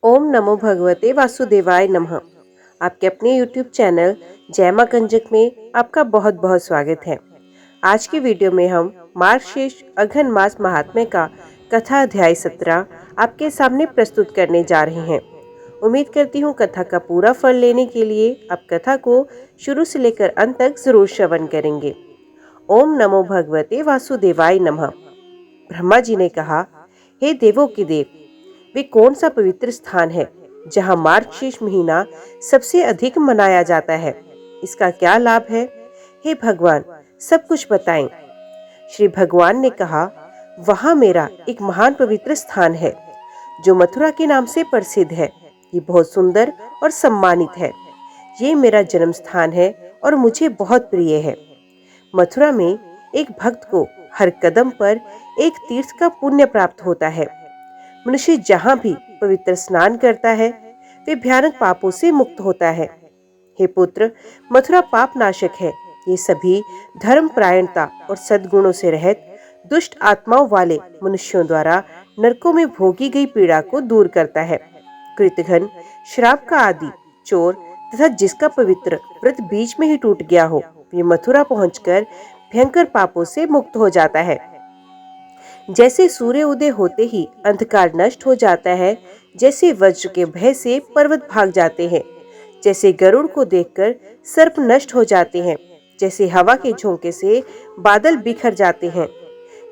ओम नमो भगवते वासुदेवाय नमः। आपके अपने YouTube चैनल जय मां कंजक में आपका बहुत बहुत स्वागत है। आज की वीडियो में हम मार्गशीर्ष अघन मास महात्म्य का कथा अध्याय 17 आपके सामने प्रस्तुत करने जा रहे हैं। उम्मीद करती हूँ कथा का पूरा फल लेने के लिए आप कथा को शुरू से लेकर अंत तक जरूर श्रवण करेंगे। ओम नमो भगवते वासुदेवाय नमः। ब्रह्मा जी ने कहा, हे देवों के देव, वे कौन सा पवित्र स्थान है जहाँ मार्गशीर्ष महीना सबसे अधिक मनाया जाता है? इसका क्या लाभ है? हे भगवान, सब कुछ बताएं। श्री भगवान ने कहा, वहाँ मेरा एक महान पवित्र स्थान है जो मथुरा के नाम से प्रसिद्ध है। ये बहुत सुंदर और सम्मानित है। ये मेरा जन्म स्थान है और मुझे बहुत प्रिय है। मथुरा में एक भक्त को हर कदम पर एक तीर्थ का पुण्य प्राप्त होता है। मनुष्य जहाँ भी पवित्र स्नान करता है वे भयानक पापों से मुक्त होता है। हे पुत्र, मथुरा पाप नाशक है। ये सभी धर्म परायणता और सद्गुणों से रहित दुष्ट आत्माओं वाले मनुष्यों द्वारा नरकों में भोगी गई पीड़ा को दूर करता है। कृतघ्न, श्राप का आदि, चोर तथा जिसका पवित्र व्रत बीच में ही टूट गया हो, ये मथुरा पहुंचकर भयंकर पापों से मुक्त हो जाता है। जैसे सूर्य उदय होते ही अंधकार नष्ट हो जाता है, जैसे वज्र के भय से पर्वत भाग जाते हैं, जैसे गरुड़ को देखकर सर्प नष्ट हो जाते हैं, जैसे हवा के झोंके से बादल बिखर जाते हैं,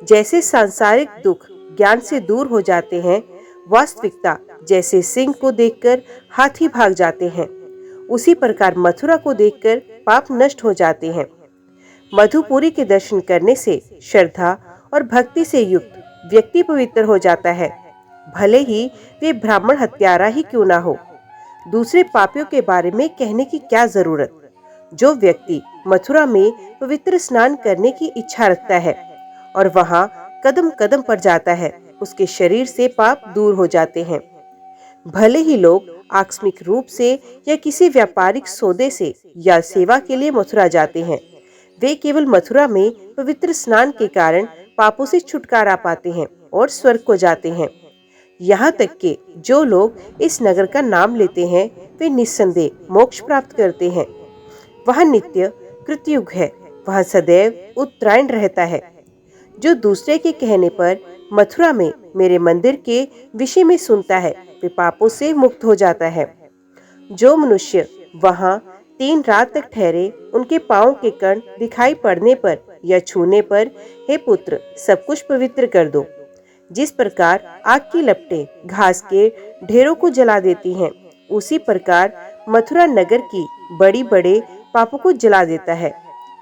जैसे सांसारिक दुख ज्ञान से दूर हो जाते हैं, वास्तविकता जैसे सिंह को देखकर हाथी भाग जाते हैं, उसी प्रकार मथुरा को देखकर पाप नष्ट हो जाते हैं। मधुपुरी के दर्शन करने से श्रद्धा और भक्ति से युक्त व्यक्ति पवित्र हो जाता है, भले ही वे ब्राह्मण हत्यारा ही क्यों ना हो। दूसरे पापियों के बारे में कहने की क्या जरूरत। जो व्यक्ति मथुरा में पवित्र स्नान करने की इच्छा रखता है और वहां कदम कदम पर जाता है, उसके शरीर से पाप दूर हो जाते हैं। भले ही लोग आकस्मिक रूप से या किसी व्यापारिक सौदे से या सेवा के लिए मथुरा जाते हैं, वे केवल मथुरा में पवित्र स्नान के कारण पापों से छुटकारा पाते हैं और स्वर्ग को जाते हैं। यहाँ तक कि जो लोग इस नगर का नाम लेते हैं वे निस्संदेह मोक्ष प्राप्त करते हैं। वह नित्य कृतयुग है, वह सदैव उत्तरायण रहता है। जो दूसरे के कहने पर मथुरा में मेरे मंदिर के विषय में सुनता है वे पापों से मुक्त हो जाता है। जो मनुष्य वहाँ 3 रात तक ठहरे, उनके पाँव के कण दिखाई पड़ने पर या छूने पर, हे पुत्र, सब कुछ पवित्र कर दो। जिस प्रकार आग की लपटें घास के ढेरों को जला देती हैं, उसी प्रकार मथुरा नगर की बड़ी बड़े पापों को जला देता है।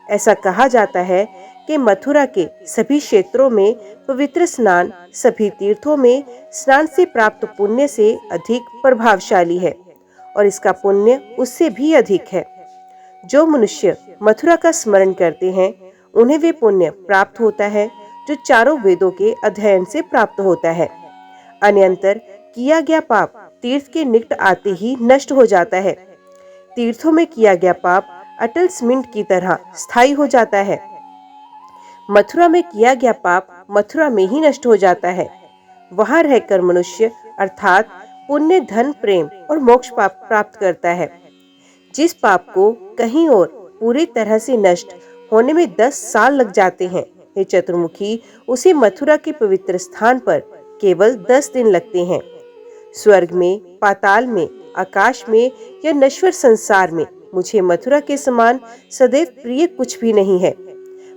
ऐसा कहा जाता है कि मथुरा के सभी क्षेत्रों में पवित्र स्नान सभी तीर्थों में स्नान से प्राप्त पुण्य से अधिक प्रभावशाली है और इसका पुण्य उससे भी अधिक है। जो मनुष्य मथुरा का स्मरण करते हैं उन्हें वे पुण्य प्राप्त होता है जो चारों वेदों के अध्ययन से प्राप्त होता है। अन्यंतर किया गया पाप तीर्थ के निकट आते ही नष्ट हो जाता है। तीर्थों में किया गया पाप अटल सीमेंट की तरह स्थायी हो जाता है। मथुरा में किया गया पाप मथुरा में ही नष्ट हो जाता है। वहां रहकर मनुष्य अर्थात पुण्य, धन, प्रेम और मोक्ष पाप प्राप्त करता है। जिस पाप को कहीं और पूरी तरह से नष्ट होने में 10 साल लग जाते हैं, हे चतुर्मुखी, उसी मथुरा के पवित्र स्थान पर केवल 10 दिन लगते हैं। स्वर्ग में, पाताल में, आकाश में या नश्वर संसार में मुझे मथुरा के समान सदैव प्रिय कुछ भी नहीं है।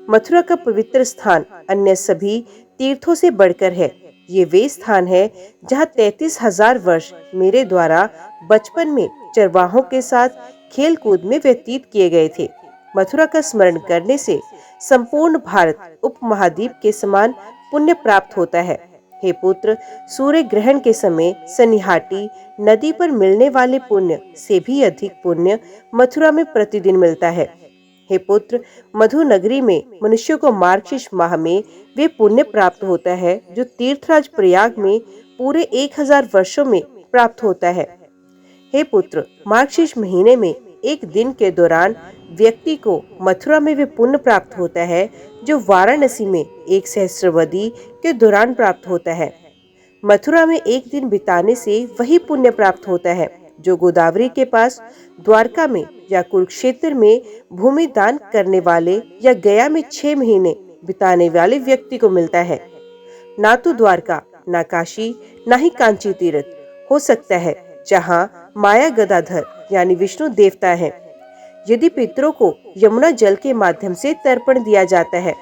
मथुरा का पवित्र स्थान अन्य सभी तीर्थों से बढ़कर है। ये वे स्थान है जहाँ 33,000 वर्ष मेरे द्वारा बचपन में चरवाहों के साथ खेल कूद में व्यतीत किए गए थे। मथुरा का स्मरण करने से संपूर्ण भारत उपमहाद्वीप के समान पुण्य प्राप्त होता है। हे पुत्र, सूर्य ग्रहण के समय सनिहाटी नदी पर मिलने वाले पुण्य से भी अधिक पुण्य मथुरा में प्रतिदिन मिलता है। हे पुत्र, मधु नगरी में मनुष्यों को मार्गशीर्ष माह में वे पुण्य प्राप्त होता है जो तीर्थराज प्रयाग में पूरे 1000 वर्षों में प्राप्त होता है। हे पुत्र, मार्गशीर्ष महीने में एक दिन के दौरान व्यक्ति को मथुरा में वे पुण्य प्राप्त होता है जो वाराणसी में 1 सहस्त्रवदी के दौरान प्राप्त होता है। मथुरा में एक दिन बिताने से वही पुण्य प्राप्त होता है जो गोदावरी के पास, द्वारका में या कुरुक्षेत्र में भूमि दान करने वाले या गया में 6 महीने बिताने वाले व्यक्ति को मिलता है। ना तो द्वारका, ना काशी, ना ही कांची तीर्थ हो सकता है जहाँ माया गदाधर यानी विष्णु देवता है। यदि पितरों को यमुना जल के माध्यम से तर्पण दिया जाता है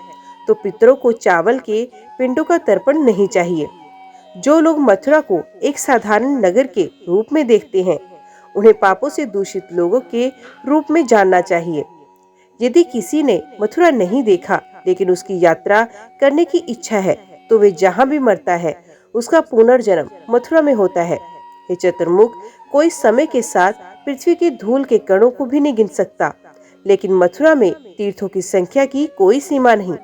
तो पितरों को चावल के पिंडों का तर्पण नहीं चाहिए। जो लोग मथुरा को एक साधारण नगर के रूप में देखते हैं, उन्हें पापों से दूषित लोगों के रूप में जानना चाहिए। यदि किसी ने मथुरा नहीं देखा लेकिन उसकी यात्रा करने की इच्छा है, तो वे जहाँ भी मरता है उसका पुनर्जन्म मथुरा में होता है। हे चतुर्मुख, कोई समय के साथ पृथ्वी के धूल के कणों को भी नहीं गिन सकता, लेकिन मथुरा में तीर्थों की संख्या की कोई सीमा नहीं।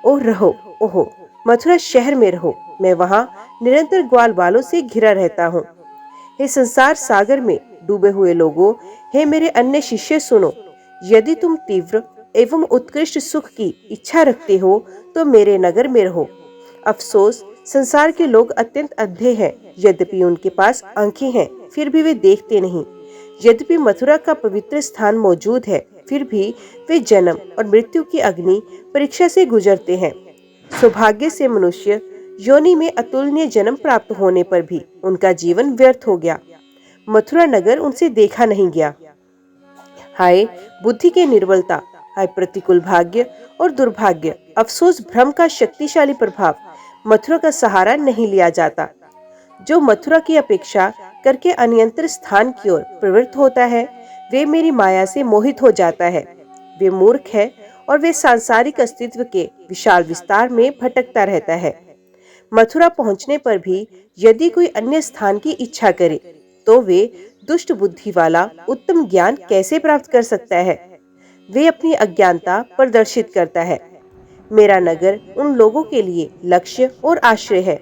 ओहो, मथुरा शहर में रहो, मैं वहाँ निरंतर ग्वाल बालों से घिरा रहता हूँ। हे संसार सागर में डूबे हुए लोगों, हे मेरे अन्य शिष्य सुनो, यदि तुम तीव्र एवं उत्कृष्ट सुख की इच्छा रखते हो तो मेरे नगर में रहो। अफसोस, संसार के लोग अत्यंत अंधे हैं, यद्यपि उनके पास आंखें हैं फिर भी वे देखते नहीं। यद्यपि मथुरा का पवित्र स्थान मौजूद है, फिर भी वे जन्म और मृत्यु की अग्नि परीक्षा से गुजरते हैं। सौभाग्य से मनुष्य योनि में अतुलनीय जन्म प्राप्त होने पर भी उनका जीवन व्यर्थ हो गया। मथुरा नगर उनसे देखा नहीं गया। हाय बुद्धि की निर्बलता, हाय प्रतिकूल भाग्य और दुर्भाग्य, अफसोस भ्रम का शक्तिशाली प्रभाव, मथुरा का सहारा नहीं लिया जाता। जो मथुरा की अपेक्षा करके अन्यंत्र स्थान की ओर प्रवृत्त होता है, वे मेरी माया से मोहित हो जाता है। वे मूर्ख है और वे सांसारिक अस्तित्व के विशाल विस्तार में भटकता रहता है। मथुरा पहुंचने पर भी यदि कोई अन्य स्थान की इच्छा करे, तो वे दुष्ट बुद्धि वाला उत्तम ज्ञान कैसे प्राप्त कर सकता है? वे अपनी अज्ञानता प्रदर्शित करता है। मेरा नगर उन लोगों के लिए लक्ष्य और आश्रय है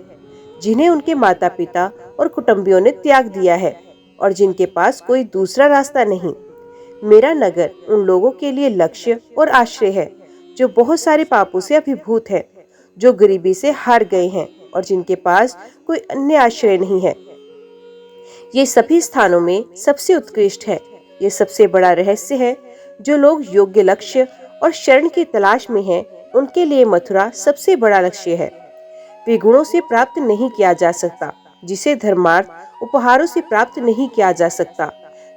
जिन्हें उनके माता पिता और कुटुंबियों ने त्याग दिया है और जिनके पास कोई दूसरा रास्ता नहीं। मेरा नगर उन लोगों के लिए लक्ष्य और आश्रय है जो बहुत सारे पापों से अभिभूत है, जो गरीबी से हार गए हैं और जिनके पास कोई अन्य आश्रय नहीं है। ये सभी स्थानों में सबसे उत्कृष्ट है। ये सबसे बड़ा रहस्य है। जो लोग योग्य लक्ष्य और शरण की तलाश में हैं, उनके लिए मथुरा सबसे बड़ा लक्ष्य है। वे गुणों से प्राप्त नहीं किया जा सकता, जिसे धर्मार्थ उपहारों से प्राप्त नहीं किया जा सकता।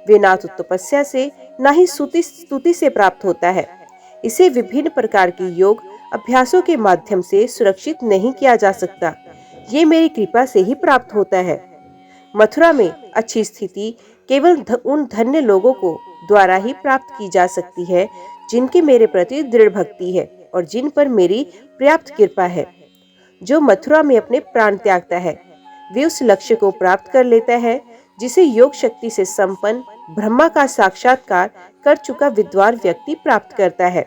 वे ना तो तपस्या से, ना ही स्तुति से प्राप्त होता है। इसे विभिन्न प्रकार के योग अभ्यासों के माध्यम से सुरक्षित नहीं किया जा सकता। ये मेरी कृपा से ही प्राप्त होता है। मथुरा में अच्छी स्थिति केवल उन धन्य लोगों को द्वारा ही प्राप्त की जा सकती है जिनकी मेरे प्रति दृढ़ भक्ति है और जिन पर मेरी पर्याप्त कृपा है। जो मथुरा में अपने प्राण त्यागता है, वे उस लक्ष्य को प्राप्त कर लेता है जिसे योग शक्ति से संपन्न ब्रह्मा का साक्षात्कार कर चुका विद्वान व्यक्ति प्राप्त करता है।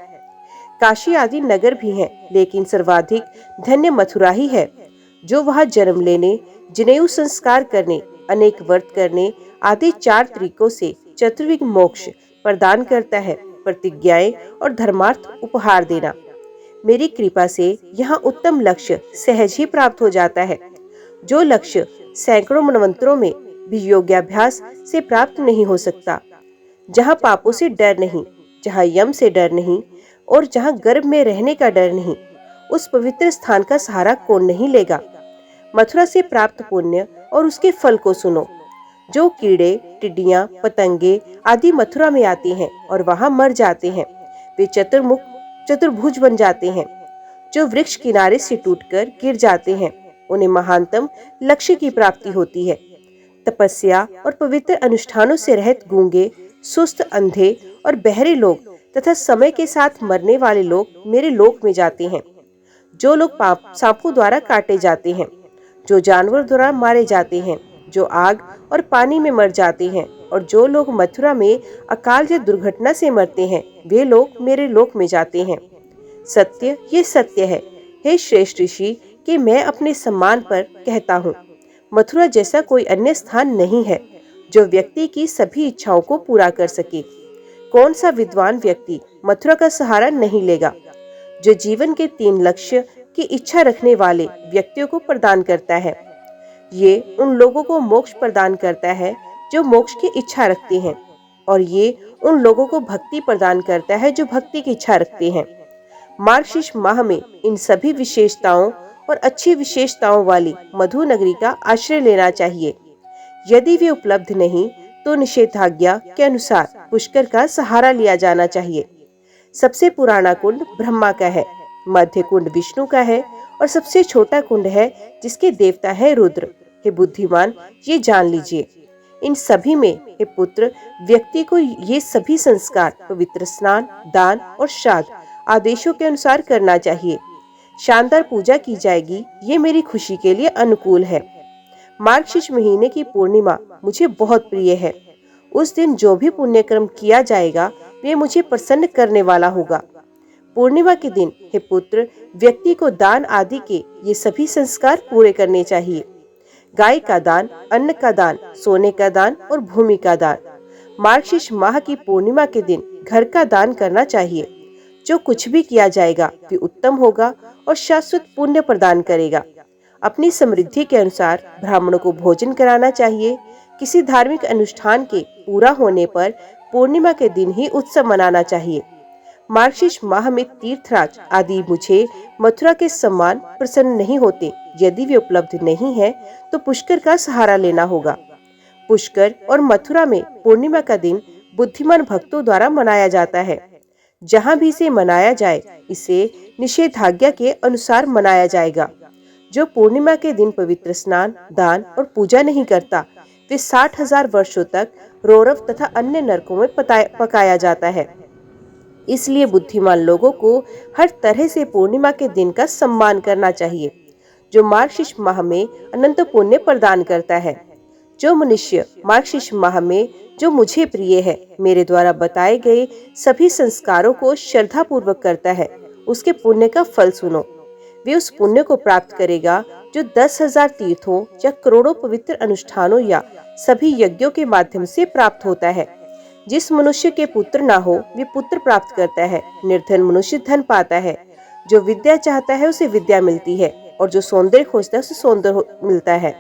काशी आदि नगर भी हैं, लेकिन सर्वाधिक धन्य मथुरा ही है, जो वहां जन्म लेने, जनेऊ संस्कार करने, अनेक व्रत करने आदि 4 तरीकों से चतुर्विध मोक्ष प्रदान करता है। प्रतिज्ञाएं और धर्मार्थ उपहार देना। मेरी कृपा से यहाँ उत्तम लक्ष्य सहज ही प्राप्त हो जाता है। जो लक्ष्य सैकड़ों मनवंतरों में भी योग्याभ्यास से प्राप्त नहीं हो सकता। जहाँ पापों से डर नहीं, जहाँ यम से डर नहीं और जहाँ गर्भ में रहने का डर नहीं, उस पवित्र स्थान का सहारा कौन नहीं लेगा। मथुरा से प्राप्त पुण्य और उसके फल को सुनो। जो कीड़े, टिड्डियां, पतंगे आदि मथुरा में आते हैं और वहां मर जाते हैं, वे चतुर्भुज बन जाते हैं। जो वृक्ष किनारे से टूटकर गिर जाते हैं, उन्हें महानतम लक्ष्य की प्राप्ति होती है। तपस्या और पवित्र अनुष्ठानों से रहित गूंगे, सुस्त, अंधे और बहरे लोग तथा समय के साथ मरने वाले लोग मेरे लोक में जाते हैं। जो लोग सांपों द्वारा काटे जाते हैं, जो जानवर द्वारा मारे जाते हैं, जो आग और पानी में मर जाते हैं और जो लोग मथुरा में अकाल या दुर्घटना से मरते हैं, वे लोग मेरे लोक में जाते हैं। सत्य, ये सत्य है हे श्रेष्ठ ऋषि कि मैं अपने सम्मान पर कहता हूँ, मथुरा जैसा कोई अन्य स्थान नहीं है जो व्यक्ति की सभी इच्छाओं को पूरा कर सके। कौन सा विद्वान व्यक्ति मथुरा का सहारा नहीं लेगा, जो जीवन के 3 लक्ष्य की इच्छा रखने वाले व्यक्तियों को प्रदान करता है। ये उन लोगों को मोक्ष प्रदान करता है जो मोक्ष की इच्छा रखते हैं, और ये उन लोगों को भक्ति प्रदान करता है जो भक्ति की इच्छा रखते हैं। मार्गशीर्ष माह में इन सभी विशेषताओं और अच्छी विशेषताओं वाली मधु नगरी का आश्रय लेना चाहिए। यदि वे उपलब्ध नहीं तो निषेधाज्ञा के अनुसार पुष्कर का सहारा लिया जाना चाहिए। सबसे पुराना कुंड ब्रह्मा का है, मध्य कुंड विष्णु का है और सबसे छोटा कुंड है जिसके देवता है रुद्र। हे बुद्धिमान, ये जान लीजिए। इन सभी में हे पुत्र, व्यक्ति को ये सभी संस्कार पवित्र स्नान, दान और श्राद्ध आदेशों के अनुसार करना चाहिए। शानदार पूजा की जाएगी, ये मेरी खुशी के लिए अनुकूल है। मार्गशीर्ष महीने की पूर्णिमा मुझे बहुत प्रिय है। उस दिन जो भी पुण्यक्रम किया जाएगा वे मुझे प्रसन्न करने वाला होगा। पूर्णिमा के दिन हे पुत्र, व्यक्ति को दान आदि के ये सभी संस्कार पूरे करने चाहिए। गाय का दान, अन्न का दान, सोने का दान और भूमि का दान। मार्गशीर्ष माह की पूर्णिमा के दिन घर का दान करना चाहिए। जो कुछ भी किया जाएगा वे उत्तम होगा और शाश्वत पुण्य प्रदान करेगा। अपनी समृद्धि के अनुसार ब्राह्मणों को भोजन कराना चाहिए। किसी धार्मिक अनुष्ठान के पूरा होने पर पूर्णिमा के दिन ही उत्सव मनाना चाहिए। मार्गशीर्ष माह में तीर्थराज आदि मुझे मथुरा के समान प्रसन्न नहीं होते। यदि वे उपलब्ध नहीं है तो पुष्कर का सहारा लेना होगा। पुष्कर और मथुरा में पूर्णिमा का दिन बुद्धिमान भक्तों द्वारा मनाया जाता है। जहाँ भी इसे मनाया जाए इसे निषेधाज्ञा के अनुसार मनाया जाएगा। जो पूर्णिमा के दिन पवित्र स्नान, दान और पूजा नहीं करता वे 60,000 वर्षों तक रौरव तथा अन्य नरकों में पकाया जाता है। इसलिए बुद्धिमान लोगों को हर तरह से पूर्णिमा के दिन का सम्मान करना चाहिए, जो मार्गशीर्ष माह में अनंत पुण्य प्रदान करता है। जो मनुष्य मार्गशीर्ष माह में जो मुझे प्रिय है, मेरे द्वारा बताए गए सभी संस्कारों को श्रद्धा पूर्वक करता है, उसके पुण्य का फल सुनो। वे उस पुण्य को प्राप्त करेगा जो 10,000 तीर्थों या करोड़ों पवित्र अनुष्ठानों या सभी यज्ञों के माध्यम से प्राप्त होता है। जिस मनुष्य के पुत्र ना हो वे पुत्र प्राप्त करता है। निर्धन मनुष्य धन पाता है। जो विद्या चाहता है उसे विद्या मिलती है, और जो सौंदर्य खोजता है उसे सौंदर्य मिलता है।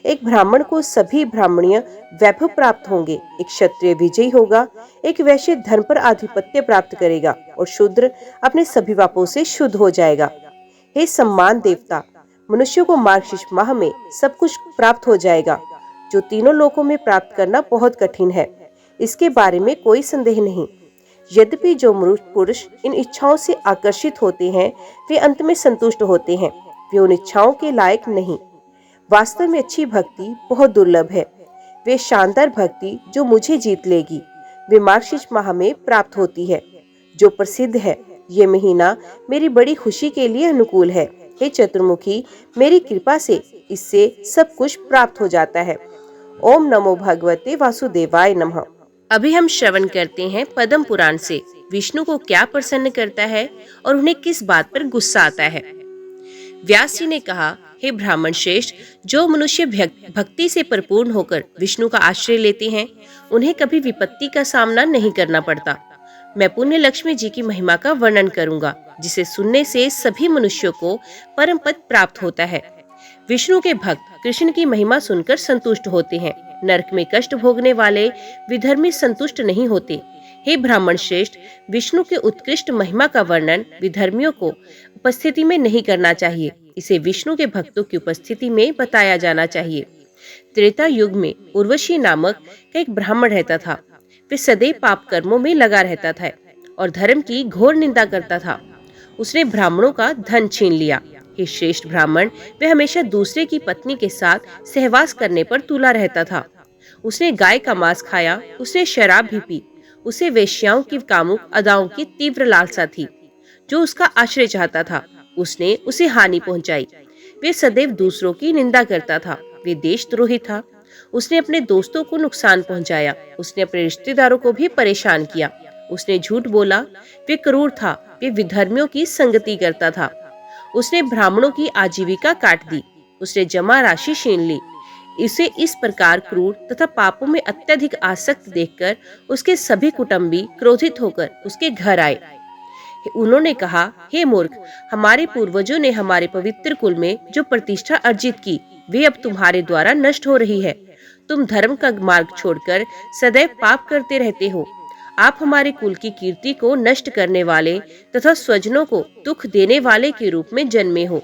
एक ब्राह्मण को सभी ब्राह्मणीय वैभव प्राप्त होंगे। एक क्षत्रिय विजयी होगा। एक वैश्य धन पर आधिपत्य प्राप्त करेगा और शूद्र अपने सभी पापों से शुद्ध हो जाएगा। हे सम्मान देवता, मनुष्य को मार्गशीर्ष माह में सब कुछ प्राप्त हो जाएगा, जो तीनों लोकों में प्राप्त करना बहुत कठिन है। इसके बारे में कोई संदेह नहीं। यद्यपि जो पुरुष इन इच्छाओं से आकर्षित होते हैं वे अंत में संतुष्ट होते हैं। वे उन इच्छाओं के लायक नहीं। वास्तव में अच्छी भक्ति बहुत दुर्लभ है। वे शानदार भक्ति जो मुझे जीत लेगी वे मार्गशीर्ष माह में प्राप्त होती है, जो प्रसिद्ध है। ये महीना मेरी बड़ी खुशी के लिए अनुकूल है। हे चतुर्मुखी, मेरी कृपा से इससे सब कुछ प्राप्त हो जाता है। ओम नमो भगवते वासुदेवाय नमः। अभी हम श्रवण करते हैं पद्म पुराण से विष्णु को क्या प्रसन्न करता है और उन्हें किस बात पर गुस्सा आता है। व्यास जी ने कहा, हे ब्राह्मण श्रेष्ठ, जो मनुष्य भक्ति से परिपूर्ण होकर विष्णु का आश्रय लेते हैं उन्हें कभी विपत्ति का सामना नहीं करना पड़ता। मैं पुण्य लक्ष्मी जी की महिमा का वर्णन करूंगा, जिसे सुनने से सभी मनुष्यों को परम पद प्राप्त होता है। विष्णु के भक्त कृष्ण की महिमा सुनकर संतुष्ट होते हैं। नरक में कष्ट भोगने वाले विधर्मी संतुष्ट नहीं होते। हे ब्राह्मण श्रेष्ठ, विष्णु के उत्कृष्ट महिमा का वर्णन विधर्मियों को उपस्थिति में नहीं करना चाहिए। इसे विष्णु के भक्तों की उपस्थिति में बताया जाना चाहिए। त्रेता युग में उर्वशी नामक एक ब्राह्मण रहता था। वे सदैव पाप कर्मों में लगा रहता था और धर्म की घोर निंदा करता था। उसने ब्राह्मणों का धन छीन लिया। हे श्रेष्ठ ब्राह्मण, वे हमेशा दूसरे की पत्नी के साथ सहवास करने पर तुला रहता था। उसने गाय का मांस खाया, उसने शराब भी पी। उसे वेश्याओं की कामुक अदाओं की तीव्र लालसा थी। जो उसका आश्रय चाहता था उसने उसे हानि पहुंचाई। वे सदैव दूसरों की निंदा करता था। वे देशद्रोही था। उसने अपने दोस्तों को नुकसान पहुंचाया। उसने अपने रिश्तेदारों को भी परेशान किया। उसने झूठ बोला। वे क्रूर था। वे विधर्मियों की संगति करता था। उसने ब्राह्मणों की आजीविका काट दी। उसने जमा राशि छीन ली। इसे इस प्रकार क्रूर तथा पापों में अत्यधिक आसक्त देखकर उसके सभी कुटुंबी क्रोधित होकर उसके घर आए। उन्होंने कहा, हे मूर्ख, हमारे पूर्वजों ने हमारे पवित्र कुल में जो प्रतिष्ठा अर्जित की वे अब तुम्हारे द्वारा नष्ट हो रही है। तुम धर्म का मार्ग छोड़कर सदैव पाप करते रहते हो। आप हमारे कुल की कीर्ति को नष्ट करने वाले तथा स्वजनों को दुख देने वाले के रूप में जन्मे हो।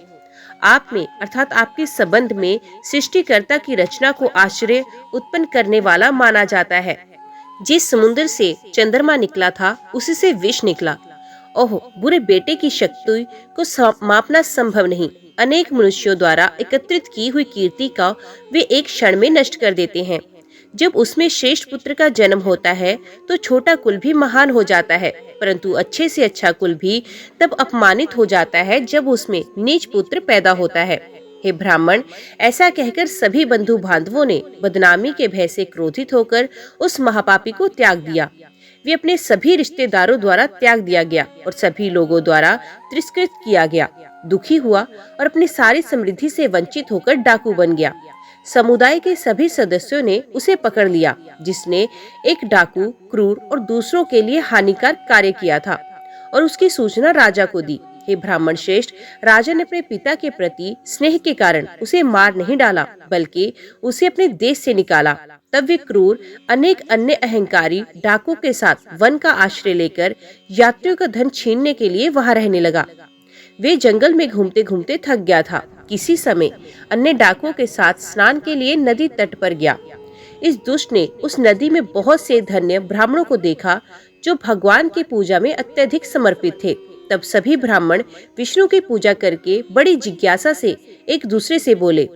आप में अर्थात आपके संबंध में सृष्टिकर्ता की रचना को आश्चर्य उत्पन्न करने वाला माना जाता है। जिस समुद्र से चंद्रमा निकला था उसी से विष निकला। ओह, बुरे बेटे की शक्ति को मापना संभव नहीं। अनेक मनुष्यों द्वारा एकत्रित की हुई कीर्ति का वे एक क्षण में नष्ट कर देते हैं। जब उसमें श्रेष्ठ पुत्र का जन्म होता है तो छोटा कुल भी महान हो जाता है, परंतु अच्छे से अच्छा कुल भी तब अपमानित हो जाता है जब उसमें नीच पुत्र पैदा होता है। हे ब्राह्मण, ऐसा कहकर सभी बंधु बांधवों ने बदनामी के भय से क्रोधित होकर उस महापापी को त्याग दिया। वे अपने सभी रिश्तेदारों द्वारा त्याग दिया गया और सभी लोगों द्वारा तिरस्कृत किया गया। दुखी हुआ और अपनी सारी समृद्धि से वंचित होकर डाकू बन गया। समुदाय के सभी सदस्यों ने उसे पकड़ लिया, जिसने एक डाकू, क्रूर और दूसरों के लिए हानिकारक कार्य किया था, और उसकी सूचना राजा को दी। हे ब्राह्मण श्रेष्ठ, राजा ने अपने पिता के प्रति स्नेह के कारण उसे मार नहीं डाला, बल्कि उसे अपने देश से निकाला। तब वे क्रूर अनेक अन्य अहंकारी डाकू के साथ वन का आश्रय लेकर यात्रियों का धन छीनने के लिए वहां रहने लगा। वे जंगल में घूमते घूमते थक गया था। किसी समय अन्य डाकुओं के साथ स्नान के लिए नदी तट पर गया। इस दुष्ट ने उस नदी में बहुत से धन्य ब्राह्मणों को देखा जो भगवान की पूजा में अत्यधिक समर्पित थे। तब सभी ब्राह्मण विष्णु की पूजा करके बड़ी जिज्ञासा से एक दूसरे से बोले,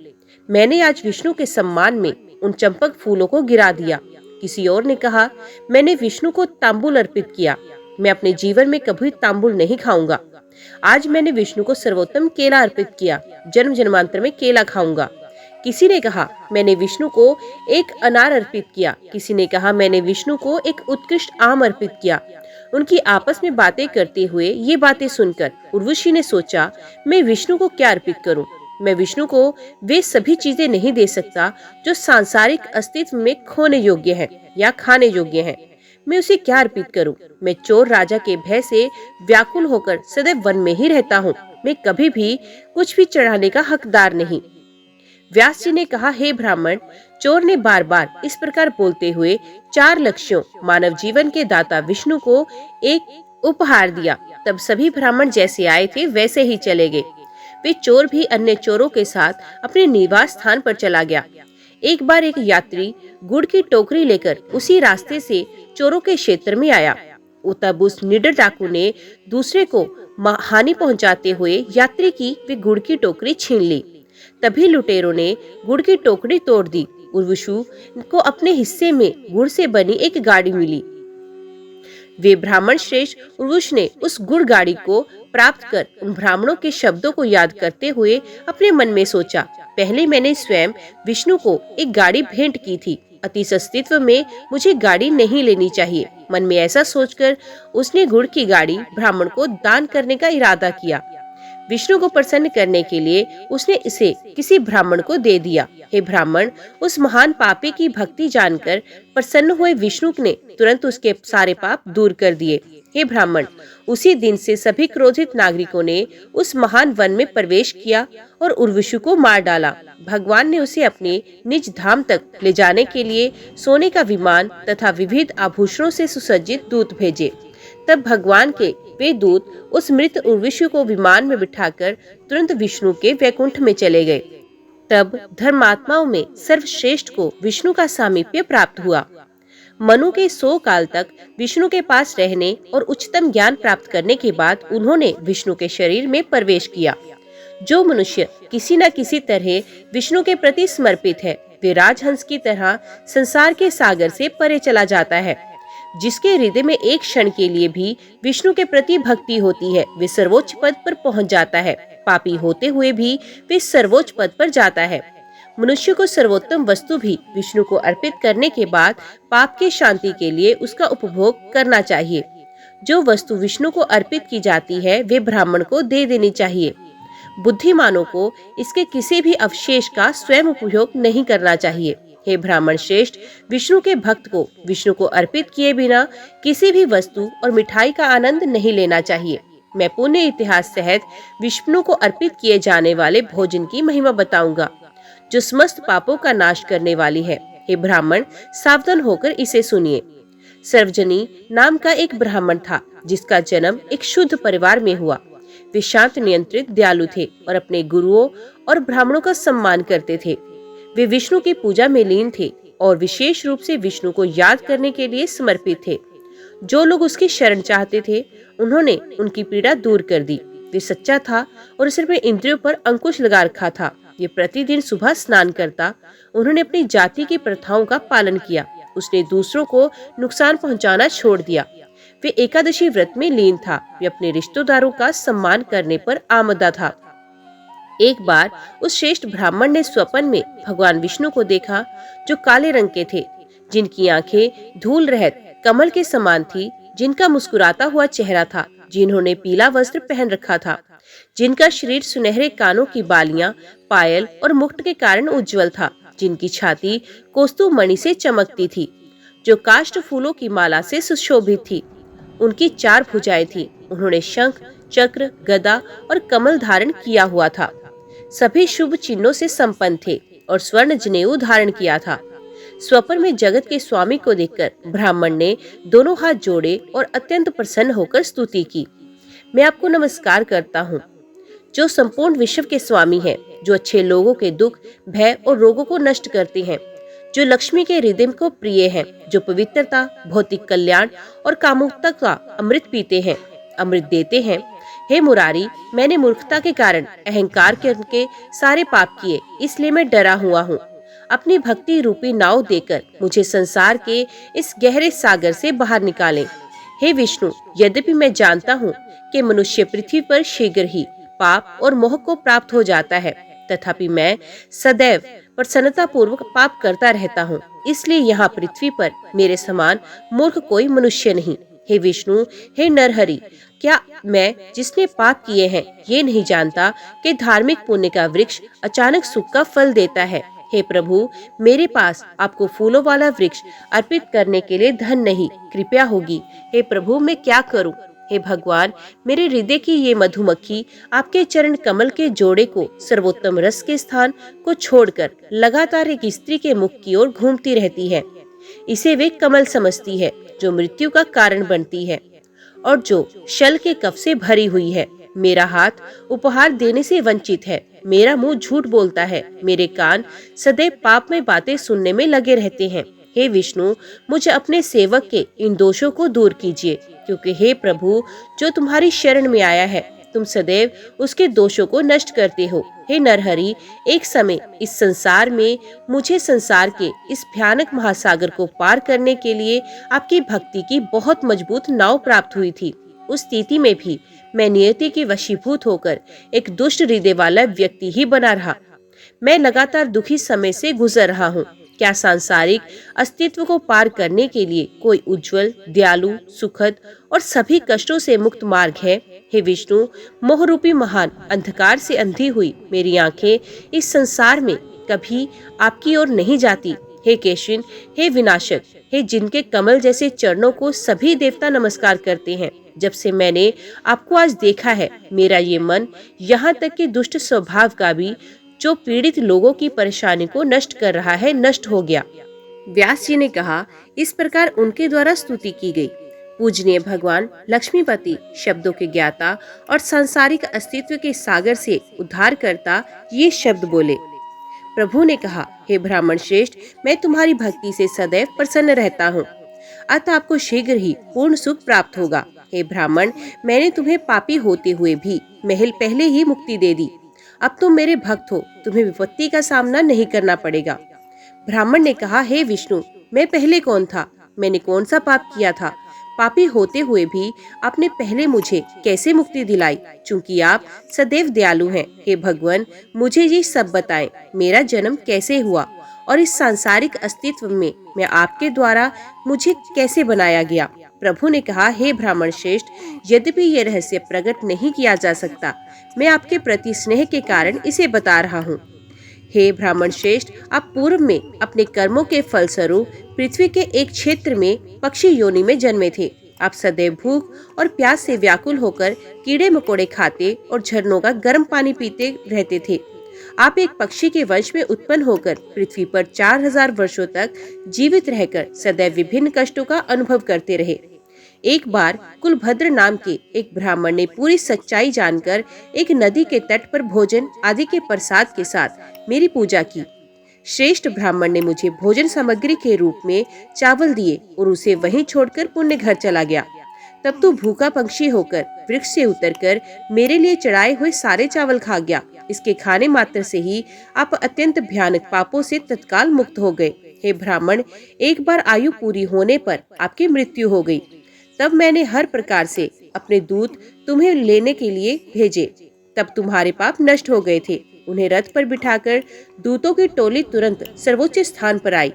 मैंने आज विष्णु के सम्मान में उन चंपक फूलों को गिरा दिया। किसी और ने कहा, मैंने विष्णु को तांबुल अर्पित किया। मैं अपने जीवन में कभी तांबुल नहीं खाऊंगा। आज मैंने विष्णु को सर्वोत्तम केला अर्पित किया। जन्म जन्मांतर में केला खाऊंगा। किसी ने कहा, मैंने विष्णु को एक अनार अर्पित किया। किसी ने कहा, मैंने विष्णु को एक उत्कृष्ट आम अर्पित किया। उनकी आपस में बातें करते हुए ये बातें सुनकर उर्वशी ने सोचा, मैं विष्णु को क्या अर्पित करूं? मैं विष्णु को वे सभी चीजें नहीं दे सकता जो सांसारिक अस्तित्व में खोने योग्य हैं या खाने योग्य हैं। मैं उसे क्या अर्पित करूं? मैं चोर राजा के भय से व्याकुल होकर सदैव वन में ही रहता हूं। मैं कभी भी कुछ भी चढ़ाने का हकदार नहीं। व्यास जी ने कहा, हे ब्राह्मण, चोर ने बार बार इस प्रकार बोलते हुए 4 लक्ष्यों मानव जीवन के दाता विष्णु को एक उपहार दिया। तब सभी ब्राह्मण जैसे आए थे वैसे ही चले गए। वे चोर भी अन्य चोरों के साथ अपने निवास स्थान पर चला गया। एक बार एक यात्री गुड़ की टोकरी लेकर उसी रास्ते से चोरों के क्षेत्र में आया। तब उस निडर डाकू ने दूसरे को हानि पहुंचाते हुए यात्री की वे गुड़ की टोकरी छीन ली। तभी लुटेरों ने गुड़ की टोकरी तोड़ दी। उर्वशु को अपने हिस्से में गुड़ से बनी एक गाड़ी मिली। वे ब्राह्मण श्रेष्ठ उर्वश ने उस गुड़ गाड़ी को प्राप्त कर उन ब्राह्मणों के शब्दों को याद करते हुए अपने मन में सोचा, पहले मैंने स्वयं विष्णु को एक गाड़ी भेंट की थी। अतीत अस्तित्व में मुझे गाड़ी नहीं लेनी चाहिए। मन में ऐसा सोचकर उसने गुड़ की गाड़ी ब्राह्मण को दान करने का इरादा किया। विष्णु को प्रसन्न करने के लिए उसने इसे किसी ब्राह्मण को दे दिया। हे ब्राह्मण, उस महान पापी की भक्ति जानकर प्रसन्न हुए विष्णु ने तुरंत उसके सारे पाप दूर कर दिए। हे ब्राह्मण, उसी दिन से सभी क्रोधित नागरिकों ने उस महान वन में प्रवेश किया और उर्वशु को मार डाला। भगवान ने उसे अपने निज धाम तक ले जाने के लिए सोने का विमान तथा विविध आभूषणों से सुसज्जित दूत भेजे। तब भगवान के वे दूत उस मृत उर्वशु को विमान में बिठाकर तुरंत विष्णु के वैकुंठ में चले गए। तब धर्मात्माओं में सर्वश्रेष्ठ को विष्णु का सामीप्य प्राप्त हुआ। मनु के 100 काल तक विष्णु के पास रहने और उच्चतम ज्ञान प्राप्त करने के बाद उन्होंने विष्णु के शरीर में प्रवेश किया। जो मनुष्य किसी न किसी तरह विष्णु के प्रति समर्पित है, वे राजहंस की तरह संसार के सागर से परे चला जाता है। जिसके हृदय में एक क्षण के लिए भी विष्णु के प्रति भक्ति होती है, वे सर्वोच्च पद पर पहुंच जाता है। पापी होते हुए भी वे सर्वोच्च पद पर जाता है। मनुष्य को सर्वोत्तम वस्तु भी विष्णु को अर्पित करने के बाद पाप की शांति के लिए उसका उपभोग करना चाहिए। जो वस्तु विष्णु को अर्पित की जाती है वे ब्राह्मण को दे देनी चाहिए। बुद्धिमानों को इसके किसी भी अवशेष का स्वयं उपयोग नहीं करना चाहिए। हे ब्राह्मण श्रेष्ठ, विष्णु के भक्त को विष्णु को अर्पित किए बिना किसी भी वस्तु और मिठाई का आनंद नहीं लेना चाहिए। मैं पुण्य इतिहास सहित विष्णु को अर्पित किए जाने वाले भोजन की महिमा बताऊंगा। जो समस्त पापों का नाश करने वाली है। हे ब्राह्मण, सावधान होकर इसे सुनिए। सर्वजनी नाम का एक ब्राह्मण था, जिसका जन्म एक शुद्ध परिवार में हुआ। वे शांत, नियंत्रित, दयालु थे और अपने गुरुओं और ब्राह्मणों का सम्मान करते थे। वे विष्णु की पूजा में लीन थे और विशेष रूप से विष्णु को याद करने के लिए समर्पित थे। जो लोग उसकी शरण चाहते थे, उन्होंने उनकी पीड़ा दूर कर दी। वे सच्चा था और सिर्फ इंद्रियों पर अंकुश लगा रखा था। ये प्रतिदिन सुबह स्नान करता। उन्होंने अपनी जाति की प्रथाओं का पालन किया। उसने दूसरों को नुकसान पहुंचाना छोड़ दिया। वे एकादशी व्रत में लीन था। वे अपने रिश्तेदारों का सम्मान करने पर आमदा था। एक बार उस श्रेष्ठ ब्राह्मण ने स्वप्न में भगवान विष्णु को देखा, जो काले रंग के थे, जिनकी आंखें धूल रहित कमल के समान थी, जिनका मुस्कुराता हुआ चेहरा था, जिन्होंने पीला वस्त्र पहन रखा था, जिनका शरीर सुनहरे कानों की बालियां, पायल और मुकुट के कारण उज्जवल था, जिनकी छाती कौस्तुभ मणि से चमकती थी, जो काष्ठ फूलों की माला से सुशोभित थी। उनकी 4 भुजाएं थी। उन्होंने शंख, चक्र, गदा और कमल धारण किया हुआ था। सभी शुभ चिन्हों से संपन्न थे और स्वर्ण जनेऊ धारण किया था। स्वप्न में जगत के स्वामी को देखकर ब्राह्मण ने दोनों हाथ जोड़े और अत्यंत प्रसन्न होकर स्तुति की। मैं आपको नमस्कार करता हूँ, जो संपूर्ण विश्व के स्वामी हैं, जो अच्छे लोगों के दुख, भय और रोगों को नष्ट करते हैं, जो लक्ष्मी के हृदय को प्रिय हैं, जो पवित्रता, भौतिक कल्याण और कामुकता का अमृत पीते हैं, अमृत देते हैं। हे मुरारी, मैंने मूर्खता के कारण अहंकार करके सारे पाप किए, इसलिए मैं डरा हुआ हूँ। अपनी भक्ति रूपी नाव देकर मुझे संसार के इस गहरे सागर से बाहर निकालें। हे विष्णु, यद्यपि मैं जानता हूँ कि मनुष्य पृथ्वी पर शीघ्र ही पाप और मोह को प्राप्त हो जाता है, तथापि मैं सदैव प्रसन्नता पूर्वक पाप करता रहता हूँ। इसलिए यहाँ पृथ्वी पर मेरे समान मूर्ख कोई मनुष्य नहीं। हे विष्णु, हे नरहरि, क्या मैं, जिसने पाप किए हैं, ये नहीं जानता कि धार्मिक पुण्य का वृक्ष अचानक सुख का फल देता है। हे प्रभु, मेरे पास आपको फूलों वाला वृक्ष अर्पित करने के लिए धन नहीं, कृपया होगी। हे प्रभु, मैं क्या करूं? हे भगवान, मेरे हृदय की ये मधुमक्खी आपके चरण कमल के जोड़े को, सर्वोत्तम रस के स्थान को छोड़कर लगातार एक स्त्री के मुख की ओर घूमती रहती है। इसे वे कमल समझती है, जो मृत्यु का कारण बनती है और जो शल के कफ से भरी हुई है। मेरा हाथ उपहार देने से वंचित है, मेरा मुंह झूठ बोलता है, मेरे कान सदैव पाप में बातें सुनने में लगे रहते हैं। हे विष्णु, मुझे अपने सेवक के इन दोषों को दूर कीजिए, क्योंकि हे प्रभु, जो तुम्हारी शरण में आया है, तुम सदैव उसके दोषों को नष्ट करते हो। हे नरहरि, एक समय इस संसार में मुझे संसार के इस भयानक महासागर को पार करने के लिए आपकी भक्ति की बहुत मजबूत नाव प्राप्त हुई थी। उस स्थिति में भी मैं नियति की वशीभूत होकर एक दुष्ट हृदय वाला व्यक्ति ही बना रहा। मैं लगातार दुखी समय से गुजर रहा हूँ। क्या सांसारिक अस्तित्व को पार करने के लिए कोई उज्जवल, दयालु, सुखद और सभी कष्टों से मुक्त मार्ग है? हे विष्णु, मोहरूपी महान अंधकार से अंधी हुई मेरी आंखें इस संसार में कभी आपकी ओर नहीं जाती। हे केशिन, हे विनाशक, हे जिनके कमल जैसे चरणों को सभी देवता नमस्कार करते हैं, जब से मैंने आपको आज देखा है, मेरा ये मन, यहाँ तक कि दुष्ट स्वभाव का भी, जो पीड़ित लोगों की परेशानी को नष्ट कर रहा है, नष्ट हो गया। व्यास जी ने कहा, इस प्रकार उनके द्वारा स्तुति की गई। पूजनीय भगवान लक्ष्मीपति, शब्दों के ज्ञाता और सांसारिक अस्तित्व के सागर से उद्धार करता, ये शब्द बोले। प्रभु ने कहा, हे ब्राह्मण श्रेष्ठ, मैं तुम्हारी भक्ति से सदैव प्रसन्न रहता हूँ, अतः आपको शीघ्र ही पूर्ण सुख प्राप्त होगा। हे ब्राह्मण, मैंने तुम्हें पापी होते हुए भी महल पहले ही मुक्ति दे दी। अब तुम मेरे भक्त हो, तुम्हें विपत्ति का सामना नहीं करना पड़ेगा। ब्राह्मण ने कहा, हे विष्णु, मैं पहले कौन था? मैंने कौन सा पाप किया था? पापी होते हुए भी आपने पहले मुझे कैसे मुक्ति दिलाई? चूंकि आप सदैव दयालु हैं। हे भगवान, मुझे ये सब बताएं, मेरा जन्म कैसे हुआ और इस सांसारिक अस्तित्व में मैं आपके द्वारा मुझे कैसे बनाया गया? प्रभु ने कहा, हे ब्राह्मण श्रेष्ठ, यद्यपि ये रहस्य प्रकट नहीं किया जा सकता, मैं आपके प्रति स्नेह के कारण इसे बता रहा हूँ। हे ब्राह्मण श्रेष्ठ, आप पूर्व में अपने कर्मों के फलस्वरूप पृथ्वी के एक क्षेत्र में पक्षी योनि में जन्मे थे। आप सदैव भूख और प्यास से व्याकुल होकर कीड़े मकोड़े खाते और झरनों का गर्म पानी पीते रहते थे। आप एक पक्षी के वंश में उत्पन्न होकर पृथ्वी पर 4000 वर्षों तक जीवित रहकर सदैव विभिन्न कष्टों का अनुभव करते रहे। एक बार कुलभद्र नाम के एक ब्राह्मण ने पूरी सच्चाई जानकर एक नदी के तट पर भोजन आदि के प्रसाद के साथ मेरी पूजा की। श्रेष्ठ ब्राह्मण ने मुझे भोजन सामग्री के रूप में चावल दिए और उसे वहीं छोड़कर पुण्य घर चला गया। तब तो भूखा पंछी होकर वृक्ष से उतरकर मेरे लिए चढ़ाए हुए सारे चावल खा गया। इसके खाने मात्र से ही आप अत्यंत भयानक पापों से तत्काल मुक्त हो गए। हे ब्राह्मण, एक बार आयु पूरी होने पर आपकी मृत्यु हो गई। तब मैंने हर प्रकार से अपने दूत तुम्हें लेने के लिए भेजे। तब तुम्हारे पाप नष्ट हो गए थे। उन्हें रथ पर बिठाकर दूतों की टोली तुरंत सर्वोच्च स्थान पर आई।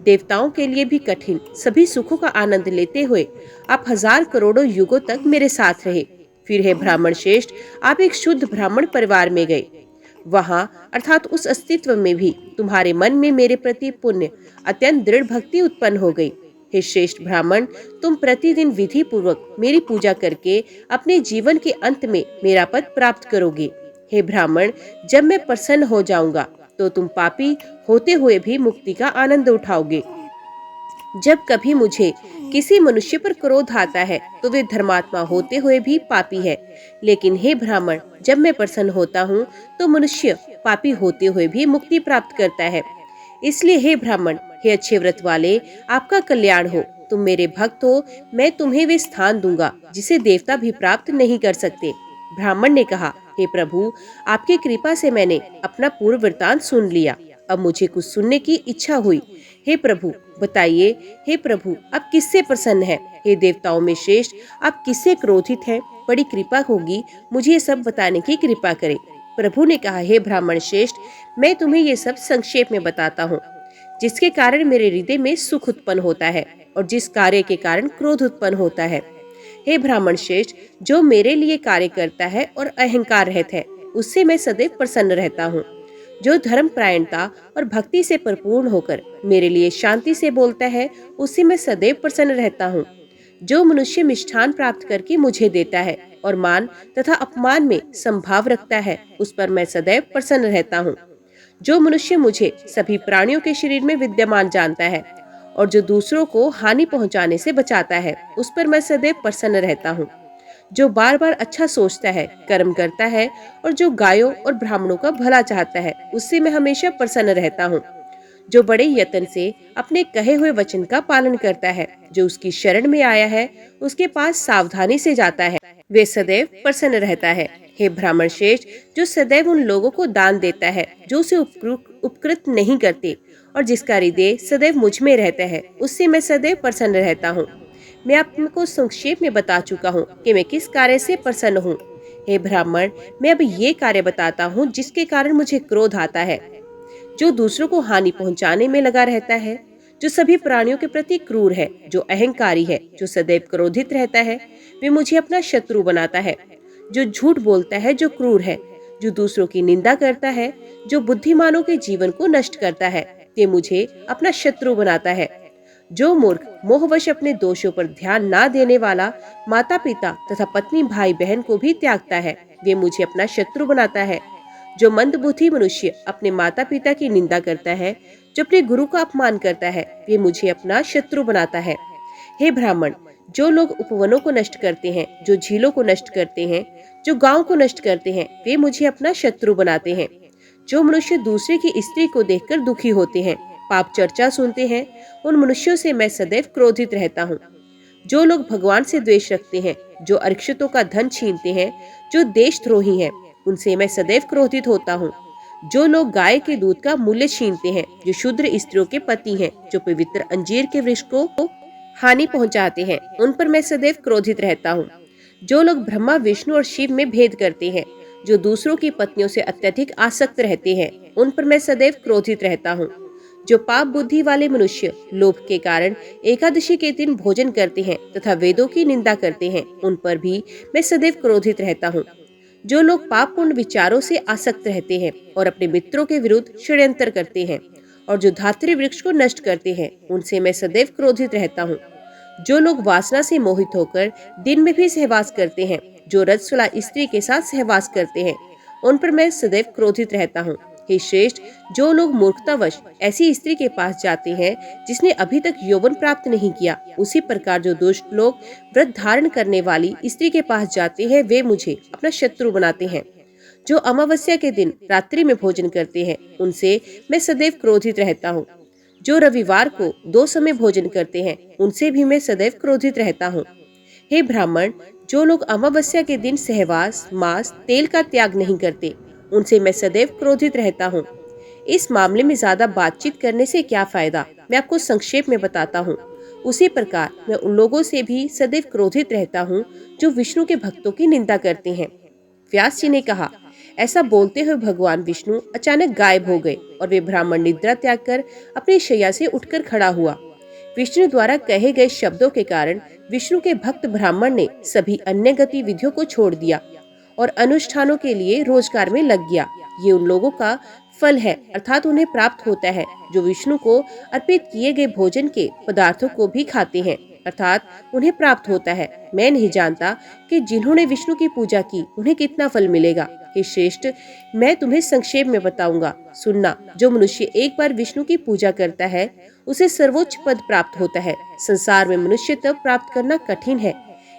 देवताओं के लिए भी कठिन सभी सुखों का आनंद लेते हुए आप हजार करोड़ों युगों तक मेरे साथ रहे। फिर हे ब्राह्मण श्रेष्ठ, आप एक शुद्ध ब्राह्मण परिवार में गए। वहां अर्थात उस अस्तित्व में भी तुम्हारे मन में मेरे प्रति पुण्य अत्यंत दृढ़ भक्ति उत्पन्न हो गई। हे श्रेष्ठ ब्राह्मण, तुम प्रतिदिन विधि पूर्वक मेरी पूजा करके अपने जीवन के अंत में मेरा पद प्राप्त करोगे। हे ब्राह्मण, जब मैं प्रसन्न हो जाऊंगा तो तुम पापी होते हुए भी मुक्ति का आनंद उठाओगे। जब कभी मुझे किसी मनुष्य पर क्रोध आता है तो वे धर्मात्मा होते हुए भी पापी है। लेकिन हे ब्राह्मण, जब मैं प्रसन्न होता हूँ तो मनुष्य पापी होते हुए भी मुक्ति प्राप्त करता है। इसलिए हे ब्राह्मण, हे अच्छे व्रत वाले, आपका कल्याण हो। तुम मेरे भक्त हो, मैं तुम्हें वे स्थान दूंगा जिसे देवता भी प्राप्त नहीं कर सकते। ब्राह्मण ने कहा, हे प्रभु, आपकी कृपा से मैंने अपना पूर्व वृतांत सुन लिया। अब मुझे कुछ सुनने की इच्छा हुई। हे प्रभु बताइए, हे प्रभु आप किससे प्रसन्न हैं? हे देवताओं में श्रेष्ठ, आप किससे क्रोधित हैं? बड़ी कृपा होगी, मुझे ये सब बताने की कृपा करें। प्रभु ने कहा, हे ब्राह्मण श्रेष्ठ, मैं तुम्हें ये सब संक्षेप में बताता हूँ। जिसके कारण मेरे हृदय में सुख उत्पन्न होता है और जिस कार्य के कारण क्रोध उत्पन्न होता है। हे ब्राह्मण श्रेष्ठ, जो मेरे लिए कार्य करता है और अहंकार रहित है, उससे मैं सदैव प्रसन्न रहता हूँ। जो धर्म परायणता और भक्ति से परिपूर्ण होकर मेरे लिए शांति से बोलता है, उससे मैं सदैव प्रसन्न रहता हूँ। जो मनुष्य मिष्ठान प्राप्त करके मुझे देता है और मान तथा अपमान में संभाव रखता है, उस पर मैं सदैव प्रसन्न रहता हूँ। जो मनुष्य मुझे सभी प्राणियों के शरीर में विद्यमान जानता है और जो दूसरों को हानि पहुंचाने से बचाता है, उस पर मैं सदैव प्रसन्न रहता हूँ। जो बार बार अच्छा सोचता है, कर्म करता है और जो गायों और ब्राह्मणों का भला चाहता है, उससे मैं हमेशा प्रसन्न रहता हूँ। जो बड़े यत्न से अपने कहे हुए वचन का पालन करता है, जो उसकी शरण में आया है, उसके पास सावधानी से जाता है, वे सदैव प्रसन्न रहता है। हे ब्राह्मण श्रेष्ठ, जो सदैव उन लोगों को दान देता है जो उसे उपकृत नहीं करते और जिसका हृदय सदैव मुझ में रहता है, उससे मैं सदैव प्रसन्न रहता हूँ। मैं आपको संक्षेप में बता चुका हूँ कि मैं किस कार्य से प्रसन्न हूँ। हे ब्राह्मण, मैं अब ये कार्य बताता हूँ जिसके कारण मुझे क्रोध आता है। जो दूसरों को हानि पहुंचाने में लगा रहता है, जो सभी प्राणियों के प्रति क्रूर है, जो अहंकारी है, जो सदैव क्रोधित रहता है, वे मुझे अपना शत्रु बनाता है। जो झूठ बोलता है, जो क्रूर है, जो दूसरों की निंदा करता है, जो बुद्धिमानों के जीवन को नष्ट करता है, ये मुझे अपना शत्रु बनाता है। जो मूर्ख मोहवश अपने दोषों पर ध्यान ना देने वाला माता पिता तथा पत्नी भाई बहन को भी त्यागता है, वे मुझे अपना शत्रु बनाता है। जो मंदबुद्धि मनुष्य अपने माता पिता की निंदा करता है, जो अपने गुरु का अपमान करता है, वे मुझे अपना शत्रु बनाता है। हे ब्राह्मण, जो लोग उपवनों को नष्ट करते हैं, जो झीलों को नष्ट करते हैं, जो गांव को नष्ट करते हैं, वे मुझे अपना शत्रु बनाते हैं। जो मनुष्य दूसरे की स्त्री को देखकर दुखी होते हैं, पाप चर्चा सुनते हैं, उन मनुष्यों से मैं सदैव क्रोधित रहता हूँ। जो लोग भगवान से द्वेष रखते हैं, जो अरक्षितों का धन छीनते हैं, जो देशद्रोही हैं, उनसे मैं सदैव क्रोधित होता हूँ। जो लोग गाय के दूध का मूल्य छीनते हैं, जो शूद्र स्त्रियों के पति हैं, जो पवित्र अंजीर के वृक्ष को हानि पहुंचाते हैं, उन पर मैं सदैव क्रोधित रहता हूँ। जो लोग ब्रह्मा विष्णु और शिव में भेद करते हैं, जो दूसरों की पत्नियों से अत्यधिक आसक्त रहते हैं, उन पर मैं सदैव क्रोधित रहता हूँ। जो पाप बुद्धि वाले मनुष्य लोभ के कारण एकादशी के दिन भोजन करते हैं तथा वेदों की निंदा करते हैं, उन पर भी मैं सदैव क्रोधित रहता हूँ। जो लोग पाप पूर्ण विचारों से आसक्त रहते हैं और अपने मित्रों के विरुद्ध षड्यंत्र करते हैं और जो धात्री वृक्ष को नष्ट करते हैं, उनसे मैं सदैव क्रोधित रहता हूँ। जो लोग वासना से मोहित होकर दिन में भी सहवास करते हैं, जो रजस्वला स्त्री के साथ सहवास करते हैं उन पर मैं सदैव क्रोधित रहता हूँ। हे श्रेष्ठ, जो लोग मूर्खतावश ऐसी स्त्री के पास जाते हैं जिसने अभी तक यौवन प्राप्त नहीं किया, उसी प्रकार जो दुष्ट लोग व्रत धारण करने वाली स्त्री के पास जाते हैं, वे मुझे अपना शत्रु बनाते हैं। जो अमावस्या के दिन रात्रि में भोजन करते हैं, उनसे मैं सदैव क्रोधित रहता हूँ। जो रविवार को 2 समय भोजन करते हैं, उनसे भी मैं सदैव क्रोधित रहता हूँ। हे ब्राह्मण, जो लोग अमावस्या के दिन सहवास, मांस, तेल का त्याग नहीं करते, उनसे मैं सदैव क्रोधित रहता हूँ। इस मामले में ज्यादा बातचीत करने से क्या फायदा, मैं आपको संक्षेप में बताता हूँ। उसी प्रकार मैं उन लोगों से भी सदैव क्रोधित रहता हूँ जो विष्णु के भक्तों की निंदा करते हैं। व्यास जी ने कहा, ऐसा बोलते हुए भगवान विष्णु अचानक गायब हो गए और वे ब्राह्मण निद्रा त्याग कर अपनी शैया से उठकर खड़ा हुआ। विष्णु द्वारा कहे गए शब्दों के कारण विष्णु के भक्त ब्राह्मण ने सभी अन्य गतिविधियों को छोड़ दिया और अनुष्ठानों के लिए रोजगार में लग गया। ये उन लोगों का फल है, अर्थात उन्हें प्राप्त होता है जो विष्णु को अर्पित किए गए भोजन के पदार्थों को भी खाते हैं, अर्थात उन्हें प्राप्त होता है। मैं नहीं जानता कि जिन्होंने विष्णु की पूजा की उन्हें कितना फल मिलेगा। हे श्रेष्ठ, मैं तुम्हें संक्षेप में बताऊंगा, सुनना। जो मनुष्य एक बार विष्णु की पूजा करता है, उसे सर्वोच्च पद प्राप्त होता है। संसार में मनुष्य तब प्राप्त करना कठिन है,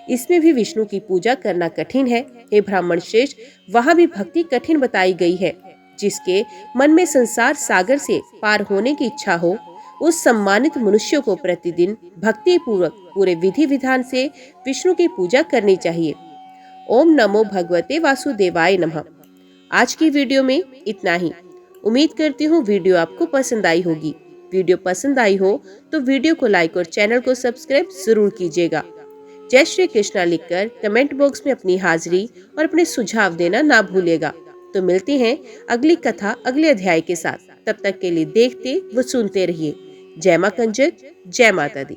इसमें भी विष्णु की पूजा करना कठिन है। हे ब्राह्मण श्रेष्ठ, वहाँ भी भक्ति कठिन बताई गई है। जिसके मन में संसार सागर से पार होने की इच्छा हो, उस सम्मानित मनुष्य को प्रतिदिन भक्ति पूर्वक पूरे विधि विधान से विष्णु की पूजा करनी चाहिए। ओम नमो भगवते वासुदेवाय नमः। आज की वीडियो में इतना ही। उम्मीद करती हूँ वीडियो आपको पसंद आई होगी। वीडियो पसंद आई हो तो वीडियो को लाइक और चैनल को सब्सक्राइब जरूर कीजिएगा। जय श्री कृष्णा लिखकर कमेंट बॉक्स में अपनी हाजिरी और अपने सुझाव देना ना भूलिएगा। तो मिलते हैं अगली कथा अगले अध्याय के साथ। तब तक के लिए देखते व सुनते रहिए। जय मां कंजक, जय माता दी।